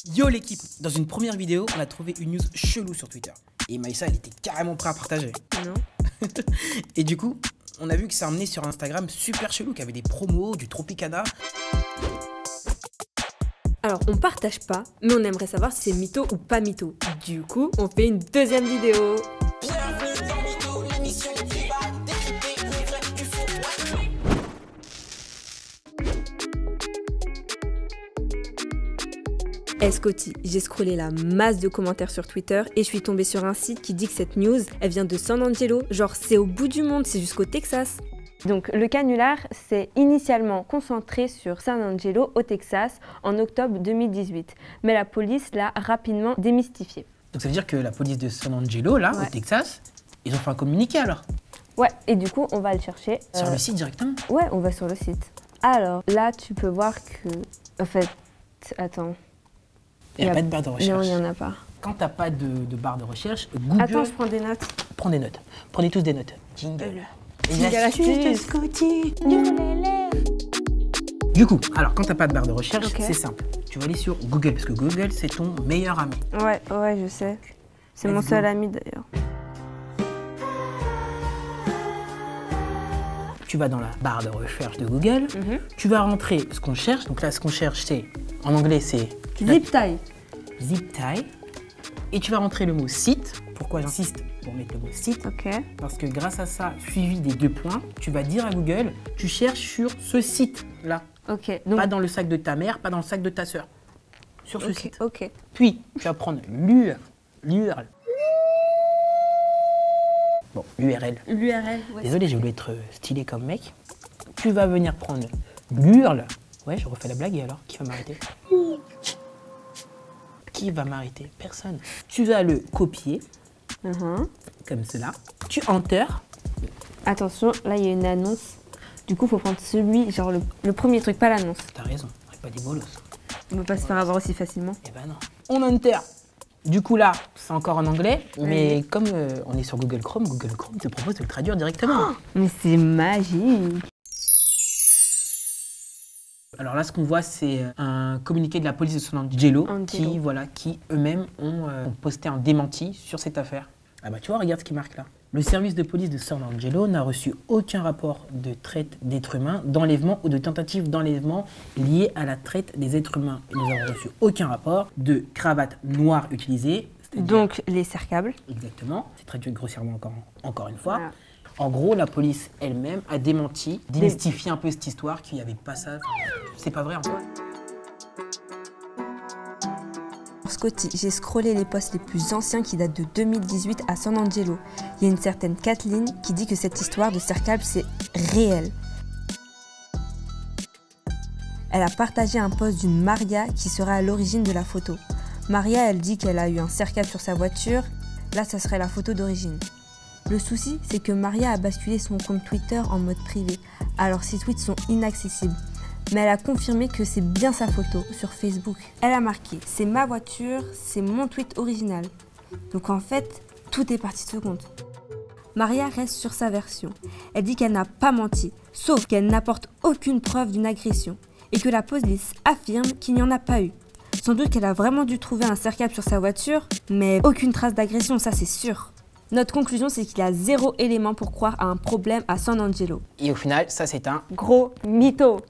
Yo l'équipe, dans une première vidéo, on a trouvé une news chelou sur Twitter. Et Maïssa, elle était carrément prête à partager. Non. Et du coup, on a vu que ça a emmené sur Instagram super chelou, qu'il y avait des promos, du Tropicana. Alors, on partage pas, mais on aimerait savoir si c'est mytho ou pas mytho. Du coup, on fait une deuxième vidéo. Bienvenue dans Mytho, l'émission qui va décrypter le vrai du faux. Scotty, j'ai scrollé la masse de commentaires sur Twitter et je suis tombée sur un site qui dit que cette news, elle vient de San Angelo, genre c'est au bout du monde, c'est jusqu'au Texas. Donc le canular s'est initialement concentré sur San Angelo au Texas en octobre 2018, mais la police l'a rapidement démystifié. Donc ça veut dire que la police de San Angelo, là, Ouais. au Texas, ils ont fait un communiqué alors. Ouais, et du coup on va le chercher. Sur le site directement. Ouais, on va sur le site. Alors là tu peux voir que... En fait, attends. Il n'y a pas de barre de recherche. Non, il n'y en a pas. Quand t'as pas de barre de recherche, Google... Attends, je prends des notes. Prends des notes. Prenez tous des notes. Jingle. Jingle astuce de Scotty. Du coup, alors quand t'as pas de barre de recherche, Ok. c'est simple. Tu vas aller sur Google, parce que Google, c'est ton meilleur ami. Ouais, je sais. C'est Let's mon go. seul ami d'ailleurs. Tu vas dans la barre de recherche de Google, tu vas rentrer ce qu'on cherche. Donc là, ce qu'on cherche, c'est, en anglais, c'est Zip tie. zip tie. Et tu vas rentrer le mot site. Pourquoi j'insiste pour mettre le mot site? Ok. Parce que grâce à ça, suivi des 2 points, tu vas dire à Google, tu cherches sur ce site-là. Ok. Donc, Pas dans le sac de ta mère, pas dans le sac de ta sœur. Sur ce ok, site. ok. Puis, tu vas prendre l'URL. Bon, l'URL. L'URL, ouais. Désolé, j'ai voulu être stylé comme mec. Tu vas venir prendre l'URL. Ouais, je refais la blague et alors, qui va m'arrêter? Qui va m'arrêter? Personne. Tu vas le copier, comme cela. Tu enter. Attention, là il y a une annonce. Du coup, faut prendre celui, genre le premier truc, pas l'annonce. T'as raison, on est pas des bolos. On peut pas se faire avoir aussi facilement. Eh ben non. On enter. Du coup là, c'est encore en anglais, mais comme on est sur Google Chrome te propose de le traduire directement. Mais c'est magique. Alors là, ce qu'on voit, c'est un communiqué de la police de San Angelo Angelo. qui eux-mêmes ont posté un démenti sur cette affaire. Ah bah tu vois, regarde ce qui marque là. Le service de police de San Angelo n'a reçu aucun rapport de traite d'êtres humains, d'enlèvement ou de tentative d'enlèvement lié à la traite des êtres humains. Et nous avons reçu aucun rapport de cravate noire utilisée. c'est-à-dire- Donc, les cercables. Exactement, c'est traduit grossièrement encore une fois. Voilà. En gros, la police elle-même a démenti, démystifié un peu cette histoire qu'il n'y avait pas ça. C'est pas vrai en fait. Scotty, j'ai scrollé les posts les plus anciens qui datent de 2018 à San Angelo. Il y a une certaine Kathleen qui dit que cette histoire de cercable, c'est réel. Elle a partagé un post d'une Maria qui sera à l'origine de la photo. Maria, elle dit qu'elle a eu un cercable sur sa voiture. Là, ça serait la photo d'origine. Le souci, c'est que Maria a basculé son compte Twitter en mode privé, alors ses tweets sont inaccessibles. Mais elle a confirmé que c'est bien sa photo sur Facebook. Elle a marqué « C'est ma voiture, c'est mon tweet original ». Donc en fait, tout est parti de ce compte. Maria reste sur sa version. Elle dit qu'elle n'a pas menti, sauf qu'elle n'apporte aucune preuve d'une agression et que la police affirme qu'il n'y en a pas eu. Sans doute qu'elle a vraiment dû trouver un cercable sur sa voiture, mais aucune trace d'agression, ça c'est sûr. Notre conclusion, c'est qu'il y a 0 élément pour croire à un problème à San Angelo. Et au final, ça c'est un Gros mytho.